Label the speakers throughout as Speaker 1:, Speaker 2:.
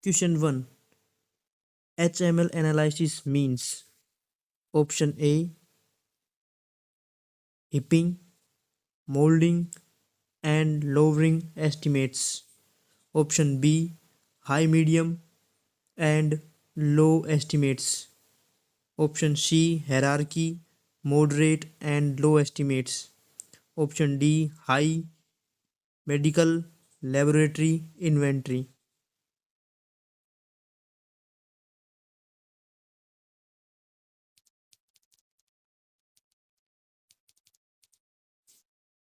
Speaker 1: Question 1. HML analysis means option A hipping, molding, and lowering estimates. Option B high, medium, and low estimates. Option C hierarchy, moderate, and low estimates. Option D high, medical, laboratory, inventory.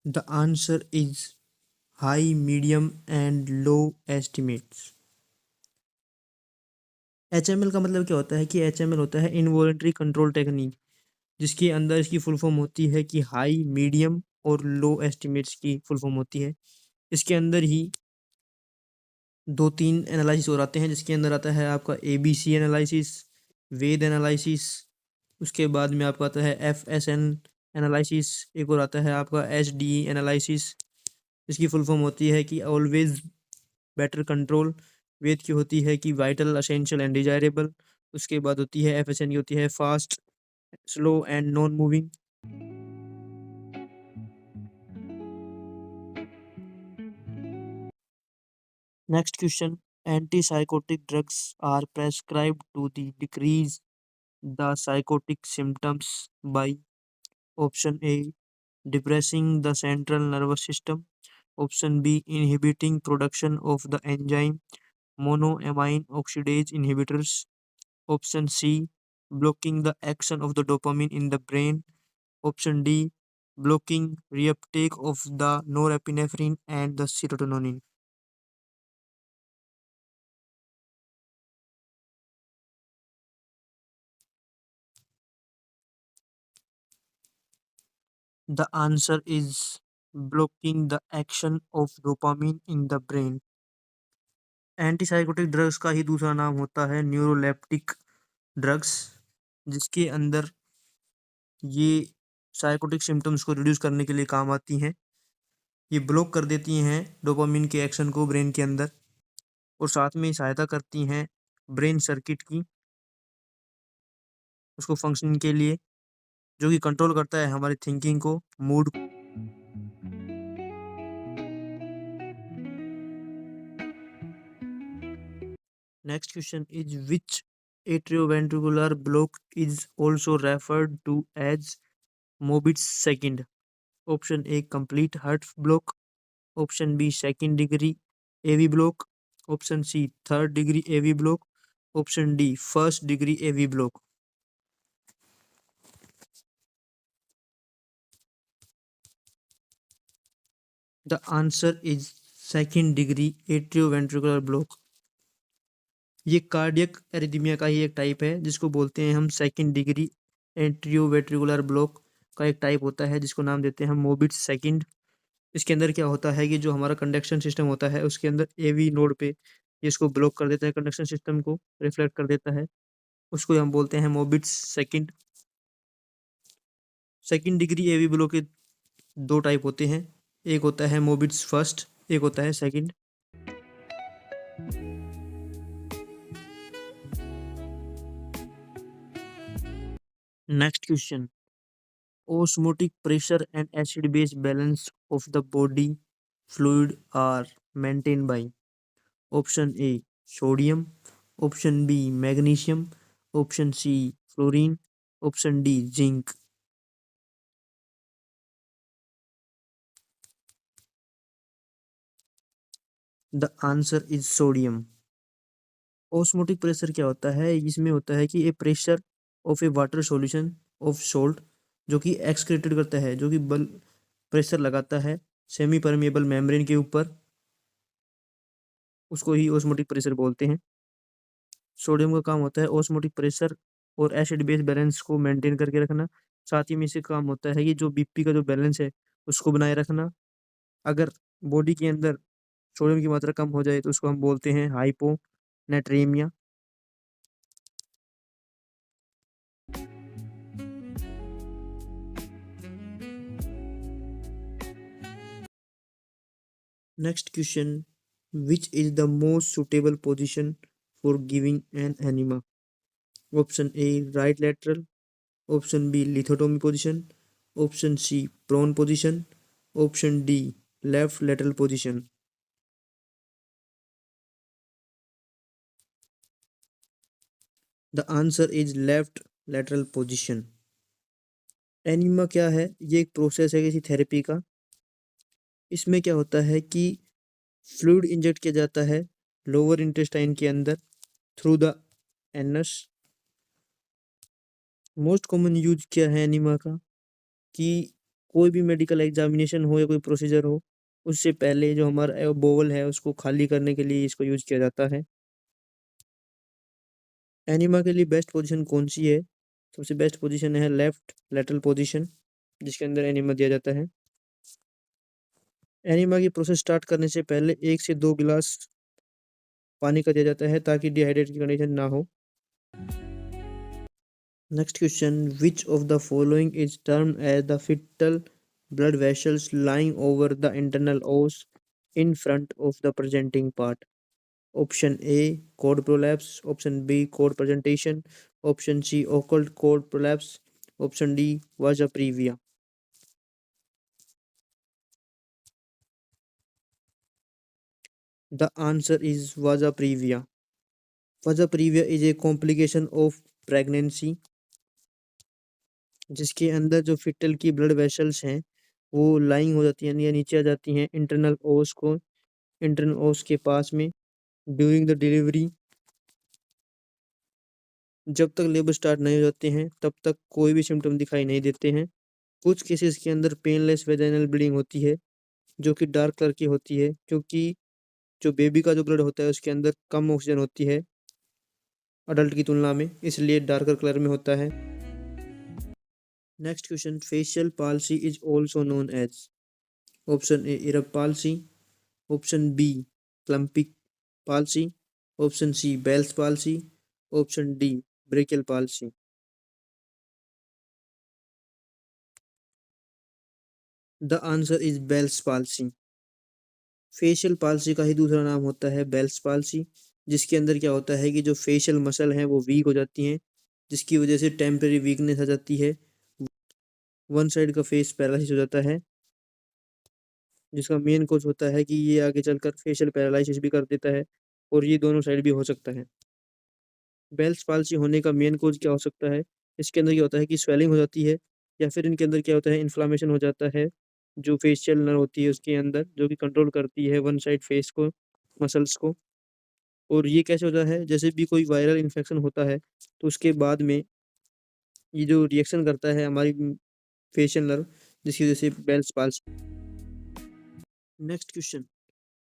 Speaker 1: The answer is high, medium, and low estimates. HML का मतलब क्या होता है कि HML होता है involuntary control technique, जिसके अंदर इसकी फुल फॉर्म होती है कि हाई, मीडियम और लो एस्टिमेट्स की फुल फॉर्म होती है। इसके अंदर ही दो तीन एनालिसिस और आते हैं, जिसके अंदर आता है आपका ABC एनालिसिस, वेद एनालिसिस, उसके बाद में आपका आता है FSN एनालिसिस, एक और आता है आपका SDE एनालिसिस। इसकी फुल फॉर्म होती है कि ऑलवेज बेटर कंट्रोल। वेद की होती है कि वाइटल, असेंशियल एंड डिजायरेबल। उसके बाद होती है FSN की होती है fast, slow and non moving. Next question. Antipsychotic drugs are prescribed to decrease the psychotic symptoms by option A depressing the central nervous system, option B inhibiting production of the enzyme monoamine oxidase inhibitors, option C blocking the action of the dopamine in the brain, option D blocking reuptake of the norepinephrine and the serotonin. The answer is blocking the action of dopamine in the brain. Antipsychotic drugs का ही दूसरा नाम होता है neuroleptic drugs, जिसके अंदर ये psychotic symptoms को रिड्यूस करने के लिए काम आती हैं। ये ब्लॉक कर देती हैं डोपामिन के एक्शन को ब्रेन के अंदर, और साथ में सहायता करती हैं ब्रेन सर्किट की उसको फंक्शनिंग के लिए, जो कि कंट्रोल करता है हमारी थिंकिंग को, mood. Next question is which atrioventricular block is also referred to as Mobitz second. Option A complete heart block, option B second degree AV block, option C third degree AV block, option D first degree AV block. The answer is second degree atrioventricular block. ये cardiac arrhythmia का ही एक type है, जिसको बोलते हैं हम second degree atrioventricular block का एक टाइप होता है, जिसको नाम देते हैं हम मोबिट्स सेकंड। इसके अंदर क्या होता है कि जो हमारा कंडक्शन सिस्टम होता है उसके अंदर एवी नोड पे ये इसको ब्लॉक कर देता है, कंडक्शन सिस्टम को रिफ्लेक्ट कर देता है, उसको हम बोलते हैं Mobitz second. Second degree AV block के दो टाइप होते हैं, एक होता है मोबिट्स फर्स्ट, एक होता है second. Next question, osmotic pressure and acid base balance of the body fluid are maintained by option A sodium, option B magnesium, option C fluorine, option D zinc. The answer is sodium. osmotic pressure क्या होता है, इसमें होता है कि a pressure of a water solution of salt, जो कि एक्सक्रेटेड करता है, जो कि बल प्रेशर लगाता है सेमी परमेबल मेम्ब्रेन के ऊपर, उसको ही ओस्मोटिक प्रेशर बोलते हैं। सोडियम का काम होता है ओस्मोटिक प्रेशर और एसिड बेस बैलेंस को मेंटेन करके रखना। साथ ही में इसे काम होता है कि जो बीपी का जो बैलेंस है उसको बनाए रखना। अगर बॉडी के अंदर सोडियम की मात्रा कम हो जाए तो उसको हम बोलते हैं hyponatraemia. Next question, which is the most suitable position for giving an enema? Option A, right lateral. Option B, lithotomy position. Option C, prone position. Option D, left lateral position. The answer is left lateral position. Enema क्या है? ये एक process है किसी therapy का। इसमें क्या होता है कि फ्लूइड इंजेक्ट किया जाता है लोअर इंटेस्टाइन के अंदर through the anus. Most common use क्या है एनीमा का कि कोई भी मेडिकल एग्जामिनेशन हो या कोई प्रोसीजर हो, उससे पहले जो हमारा बोवल है उसको खाली करने के लिए इसको यूज किया जाता है। एनीमा के लिए बेस्ट पोजीशन कौन सी है? सबसे बेस्ट पोजीशन है लेफ्ट लेटरल पोजीशन, जिसके अंदर एनीमा दिया जाता है। एनीमा की प्रोसेस स्टार्ट करने से पहले 1 से 2 गिलास पानी का दिया जाता है ताकि डिहाइड्रेट की कंडीशन ना हो। Next question, which of the following is termed as the fetal blood vessels lying over the internal os in front of the presenting part? Option A, cord prolapse. Option B, cord presentation. Option C, occult cord prolapse. Option D, vasa previa. The answer is vasa previa. Vasa previa is a complication of pregnancy जिसके अंदर जो foetal की blood vessels हैं वो lying हो जाती हैं या नीचे आ जाती हैं इंटरनल ओस के पास में ड्यूरिंग द डिलीवरी। जब तक लेबर स्टार्ट नहीं हो जाते हैं तब तक कोई भी सिम्टम दिखाई नहीं देते हैं। कुछ केसेस के अंदर पेनलेस वेजाइनल ब्लीडिंग होती है जो कि डार्क कलर की होती है क्योंकि जो बेबी का जो ब्लड होता है उसके अंदर कम ऑक्सीजन होती है अडल्ट की तुलना में, इसलिए डार्कर कलर में होता है। Next question, facial palsy is also known as? Option A, Erb palsy. Option B, Klumpke palsy. Option C, Bell's palsy. Option D, brachial palsy. The answer is Bell's palsy. Facial palsy का ही दूसरा नाम होता है Bell's palsy, जिसके अंदर क्या होता है कि जो फेशियल मसल हैं वो वीक हो जाती हैं, जिसकी वजह से टेम्परेरी वीकनेस आ जाती है, वन साइड का फेस पैरालिसिस हो जाता है, जिसका मेन कोज होता है कि ये आगे चलकर फेशियल पैरालिसिस भी कर देता है और ये दोनों साइड भी हो सकता है। बेल्स पाल्सी होने का मेन कोज क्या हो सकता है? इसके अंदर क्या होता है कि स्वेलिंग हो जाती है या फिर इनके अंदर क्या होता है इन्फ्लामेशन हो जाता है जो फेशियल नर्व होती है उसके अंदर, जो कि कंट्रोल करती है वन साइड फेस को, मसल्स को। और ये कैसे होता है? जैसे भी कोई वायरल इन्फेक्शन होता है तो उसके बाद में ये जो रिएक्शन करता है हमारी फेशियल नर्व, जिसकी वजह से Bell's palsy. Next question,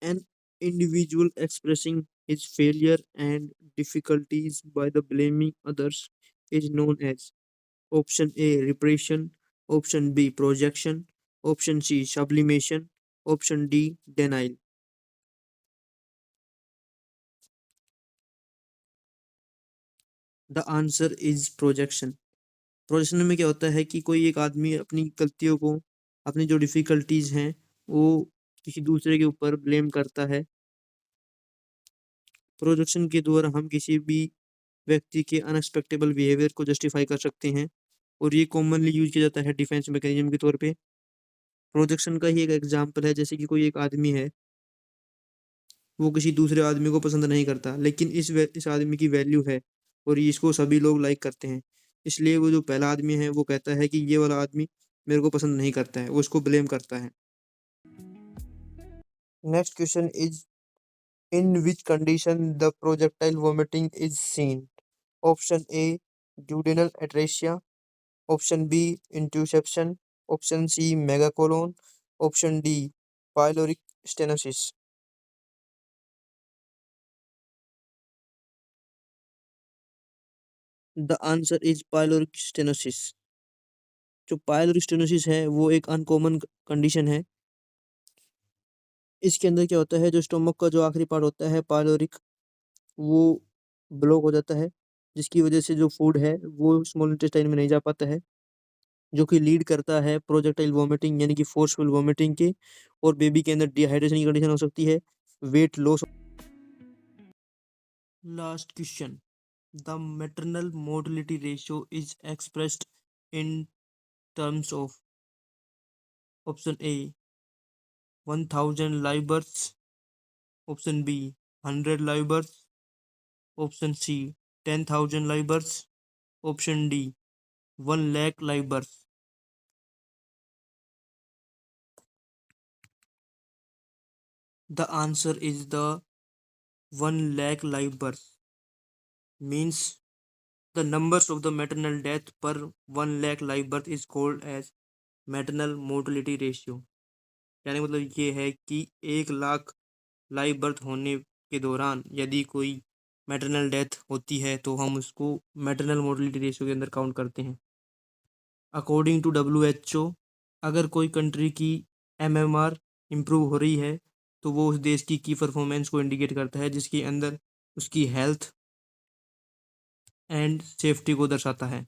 Speaker 1: an individual expressing his failure and difficulties by the blaming others is known as? Option A, repression. Option B, projection. Option C, sublimation. Option D, denial. The answer is projection. Projection में क्या होता है कि कोई एक आदमी अपनी गलतियों को, अपनी जो डिफिकल्टीज हैं वो किसी दूसरे के ऊपर ब्लेम करता है। प्रोजेक्शन के द्वारा हम किसी भी व्यक्ति के अनएक्सपेक्टेबल बिहेवियर को जस्टिफाई कर सकते हैं और ये कॉमनली यूज किया जाता है डिफेंस मैकेनिज्म के तौर पे। प्रोजेक्शन का ही एक एग्जांपल है, जैसे कि कोई एक आदमी है, वो किसी दूसरे आदमी को पसंद नहीं करता लेकिन इस आदमी की वैल्यू है और ये इसको सभी लोग लाइक करते हैं, इसलिए वो जो पहला आदमी है वो कहता है कि ये वाला आदमी मेरे को पसंद नहीं करता है, वो इसको ब्लेम करता है। Next question is, in which condition the projectile vomiting is seen? Option A, duodenal atresia. Option B, intussusception. Option C, megacolon. Option D, pyloric stenosis. The answer is pyloric stenosis. जो pyloric stenosis है वो एक uncommon condition है। इसके अंदर क्या होता है, जो स्टोमक का जो आखिरी पार्ट होता है पायलोरिक, वो ब्लॉक हो जाता है, जिसकी वजह से जो फूड है वो स्मॉल इंटेस्टाइन में नहीं जा पाता है, जो कि लीड करता है प्रोजेक्टाइल वोमिटिंग यानी कि फोर्सफुल वोमिटिंग के, और बेबी के अंदर डिहाइड्रेशन की कंडीशन हो सकती है, weight loss. Last question. The maternal mortality ratio is expressed in terms of option A 1000 live births, option B 100 live births, option C 10,000 live births, option D 1 lakh live births. The answer is the 1 lakh live births, means the numbers of the maternal death per 1 lakh live birth is called as maternal mortality ratio. कहने का मतलब ये है कि 1 lakh live birth होने के दौरान यदि कोई मैटरनल डेथ होती है तो हम उसको मैटरनल मोर्टलिटी रेशियो के अंदर काउंट करते हैं। अकॉर्डिंग टू WHO, अगर कोई कंट्री की MMR इम्प्रूव हो रही है तो वो उस देश की परफॉर्मेंस को इंडिकेट करता है, जिसके अंदर उसकी हेल्थ एंड सेफ्टी को दर्शाता है।